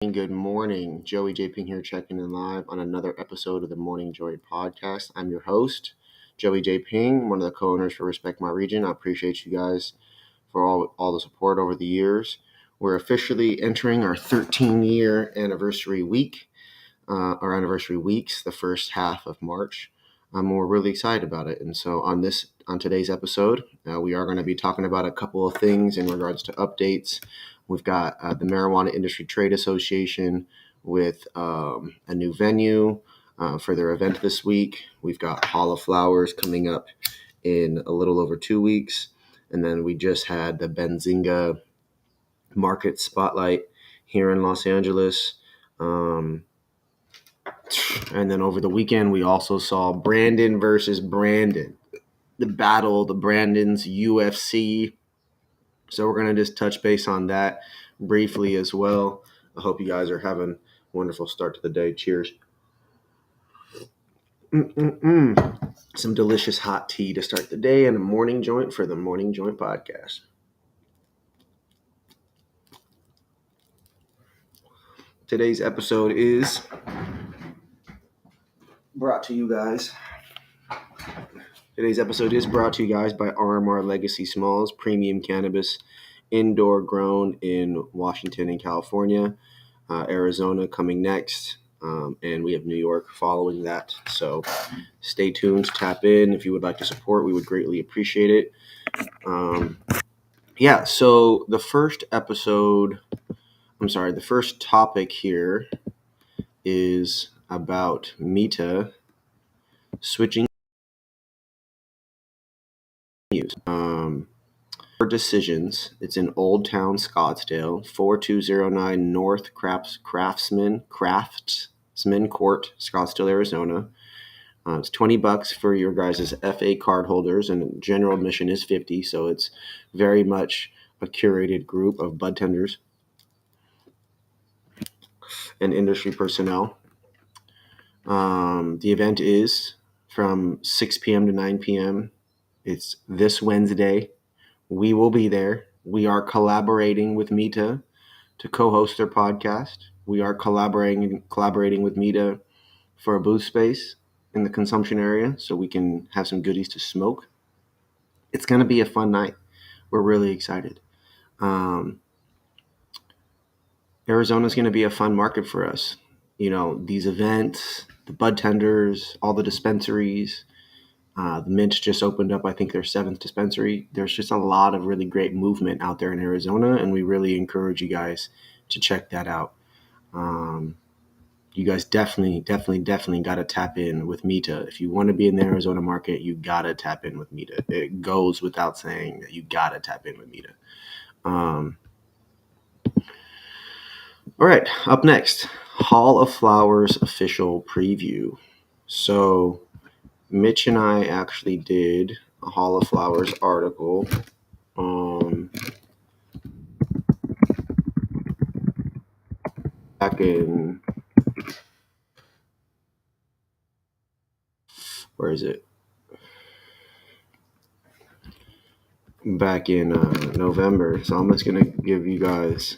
Good morning. Joey J. Ping here, checking in live on another episode of the Morning Joy Podcast. I'm your host, Joey J. Ping, one of the co-owners for Respect My Region. I appreciate you guys for all the support over the years. We're officially entering our 13-year anniversary week, our anniversary weeks, the first half of March. We're really excited about it. And so on today's episode, we are going to be talking about a couple of things in regards to updates. We've got the Marijuana Industry Trade Association with a new venue for their event this week. We've got Hall of Flowers coming up in a little over 2 weeks. And then we just had the Benzinga Market Spotlight here in Los Angeles. And then over the weekend, we also saw Brandon versus Brandon, the battle, the Brandon's UFC. So we're going to just touch base on that briefly as well. I hope you guys are having a wonderful start to the day. Cheers. Some delicious hot tea to start the day and a morning joint for the Morning Joint Podcast. Today's episode is brought to you guys by RMR Legacy Smalls, premium cannabis, indoor grown in Washington and California, Arizona coming next, and we have New York following that. So stay tuned, tap in. If you would like to support, we would greatly appreciate it. So the first topic here is about MITA switching decisions. It's in Old Town Scottsdale, 4209 North Craftsman Court, Scottsdale, Arizona. It's $20 for your guys' FA card holders, and general admission is $50. So it's very much a curated group of bud tenders and industry personnel. The event is from 6 p.m. to 9 p.m. It's this Wednesday. We will be there. We are collaborating with MITA to co-host their podcast. We are collaborating with MITA for a booth space in the consumption area so we can have some goodies to smoke. It's going to be a fun night. We're really excited. Arizona's going to be a fun market for us. You know, these events, the bud tenders, all the dispensaries. The Mint just opened up, I think, their 7th dispensary. There's just a lot of really great movement out there in Arizona, and we really encourage you guys to check that out. You guys definitely got to tap in with MITA. If you want to be in the Arizona market, you got to tap in with MITA. It goes without saying that you got to tap in with MITA. All right, up next, Hall of Flowers official preview. So Mitch and I actually did a Hall of Flowers article. Back in, where is it? Back in November. So I'm just going to give you guys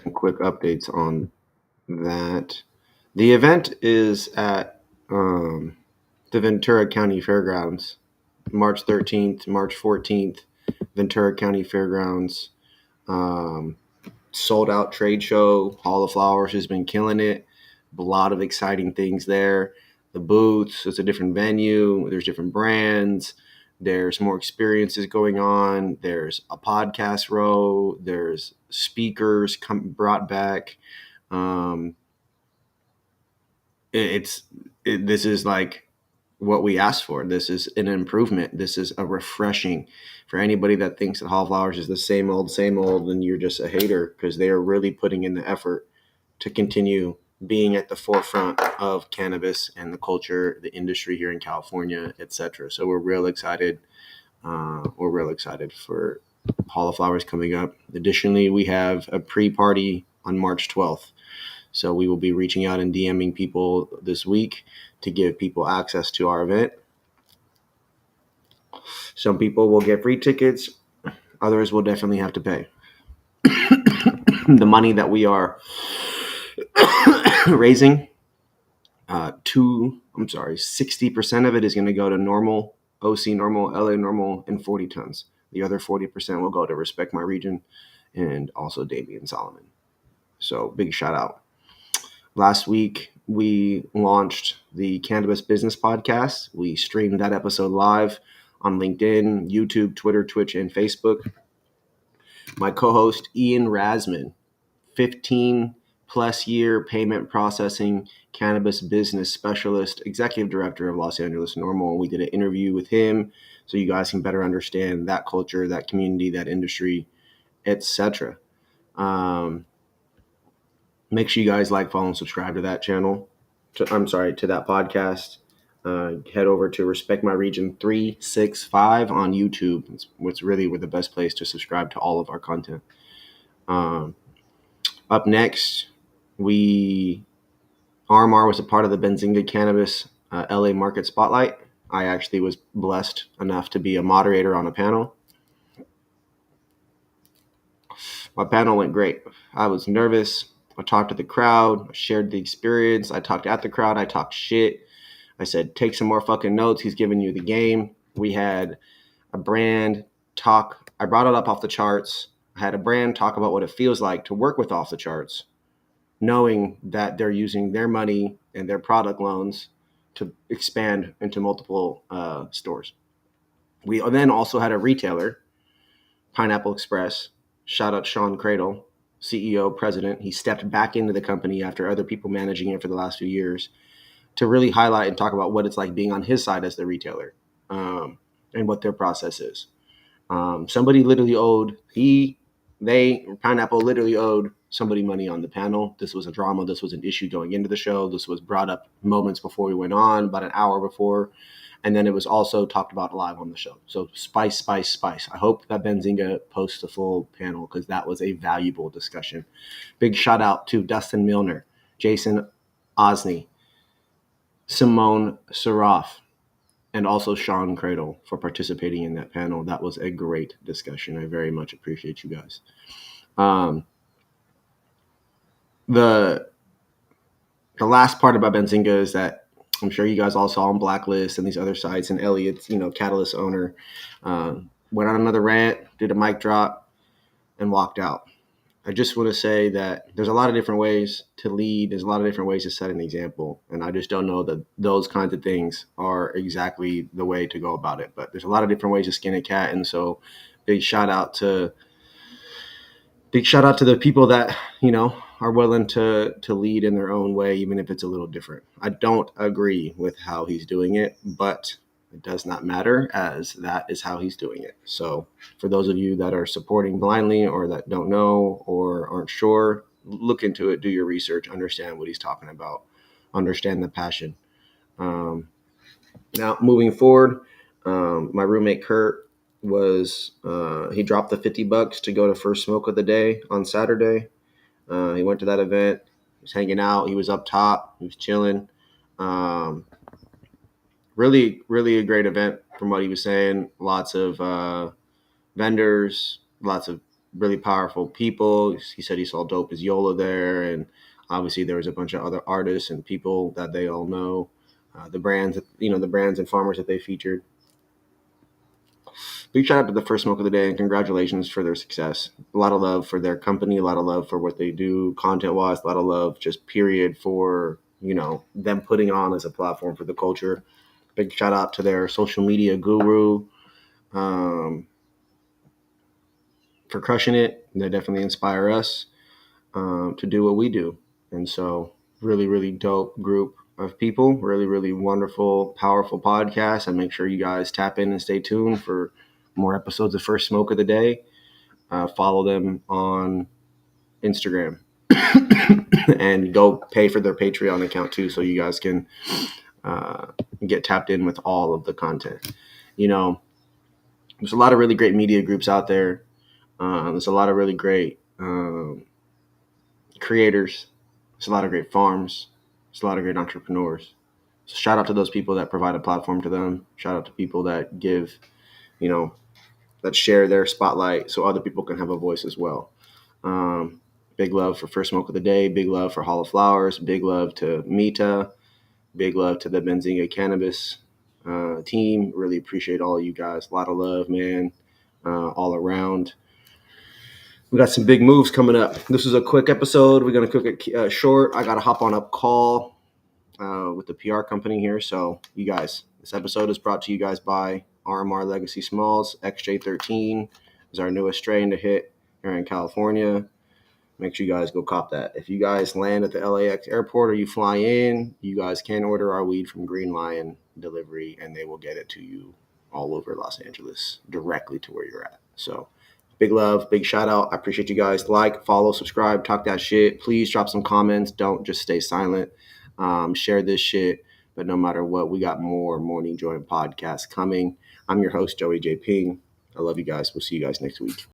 some quick updates on that. The event is at the Ventura County Fairgrounds, March 13th, March 14th, Ventura County Fairgrounds. Sold out trade show. Hall of Flowers has been killing it. A lot of exciting things there. The booths, it's a different venue. There's different brands. There's more experiences going on. There's a podcast row. There's speakers brought back. This is like what we asked for. This is an improvement. This is a refreshing for anybody that thinks that Hall of Flowers is the same old, then you're just a hater, because they are really putting in the effort to continue being at the forefront of cannabis and the culture, the industry here in California, etc. So we're real excited. We're real excited for Hall of Flowers coming up. Additionally, we have a pre-party on March 12th. So we will be reaching out and DMing people this week to give people access to our event. Some people will get free tickets. Others will definitely have to pay. the money that we are raising, 60% of it is going to go to normal, OC normal, LA normal, and 40 tons. The other 40% will go to Respect My Region and also Damian Solomon. So big shout out. Last week, we launched the Cannabis Business Podcast. We streamed that episode live on LinkedIn, YouTube, Twitter, Twitch, and Facebook. My co-host, Ian Rassman, 15-plus year payment processing cannabis business specialist, executive director of Los Angeles Normal. We did an interview with him so you guys can better understand that culture, that community, that industry, etc. Make sure you guys like, follow, and subscribe to that channel. To that podcast. Head over to Respect My Region 365 on YouTube. It's really the best place to subscribe to all of our content. Up next, RMR was a part of the Benzinga Cannabis LA Market Spotlight. I actually was blessed enough to be a moderator on a panel. My panel went great. I was nervous. I talked to the crowd. I shared the experience. I talked at the crowd. I talked shit. I said, take some more fucking notes. He's giving you the game. We had a brand talk. I brought it up off the charts. I had a brand talk about what it feels like to work with off the charts, knowing that they're using their money and their product loans to expand into multiple stores. We then also had a retailer, Pineapple Express. Shout out Sean Cradle, CEO, president. He stepped back into the company after other people managing it for the last few years to really highlight and talk about what it's like being on his side as the retailer, and what their process is. Somebody literally Pineapple literally owed somebody money on the panel. This was a drama. This was an issue going into the show. This was brought up moments before we went on, about an hour before. And then it was also talked about live on the show. So spice. I hope that Benzinga posts a full panel because that was a valuable discussion. Big shout out to Dustin Milner, Jason Osney, Simone Saraf, and also Sean Cradle for participating in that panel. That was a great discussion. I very much appreciate you guys. The last part about Benzinga is that I'm sure you guys all saw on Blacklist and these other sites, and Elliott, Catalyst owner, went on another rant, did a mic drop, and walked out. I just want to say that there's a lot of different ways to lead. There's a lot of different ways to set an example. And I just don't know that those kinds of things are exactly the way to go about it. But there's a lot of different ways to skin a cat. And so big shout out to the people that, are willing to lead in their own way, even if it's a little different. I don't agree with how he's doing it, but it does not matter, as that is how he's doing it. So for those of you that are supporting blindly or that don't know or aren't sure, look into it, do your research, understand what he's talking about, understand the passion. Now, moving forward, my roommate Curt he dropped the $50 to go to first smoke of the day on Saturday. He went to that event. He was hanging out. He was up top. He was chilling. Really, really a great event from what he was saying. Lots of vendors, lots of really powerful people. He said he saw Dope as Yola there, and obviously there was a bunch of other artists and people that they all know. The brands and farmers that they featured. Big shout out to the first smoke of the day, and congratulations for their success. A lot of love for their company, a lot of love for what they do content-wise, a lot of love just period for, them putting it on as a platform for the culture. Big shout out to their social media guru for crushing it. They definitely inspire us to do what we do. And so really, really dope group of people, really, really wonderful, powerful podcast. And make sure you guys tap in and stay tuned for more episodes of First Smoke of the Day. Follow them on Instagram and go pay for their Patreon account too, so you guys can get tapped in with all of the content. There's a lot of really great media groups out there. There's a lot of really great creators. There's a lot of great farms. There's a lot of great entrepreneurs. So shout out to those people that provide a platform to them. Shout out to people that give, that share their spotlight so other people can have a voice as well. Big love for First Smoke of the Day. Big love for Hall of Flowers. Big love to MITA. Big love to the Benzinga Cannabis team. Really appreciate all of you guys. A lot of love, man, all around. We got some big moves coming up. This is a quick episode. We're going to cook it short. I got to hop on a call with the PR company here. So, you guys, this episode is brought to you guys by RMR Legacy Smalls. XJ13 is our newest strain to hit here in California. Make sure you guys go cop that. If you guys land at the LAX airport or you fly in, you guys can order our weed from Green Lion Delivery, and they will get it to you all over Los Angeles, directly to where you're at. So, big love, big shout out. I appreciate you guys. Like, follow, subscribe, talk that shit. Please drop some comments. Don't just stay silent. Share this shit. But no matter what, we got more Morning Joy podcasts coming. I'm your host, Joey J. Ping. I love you guys. We'll see you guys next week.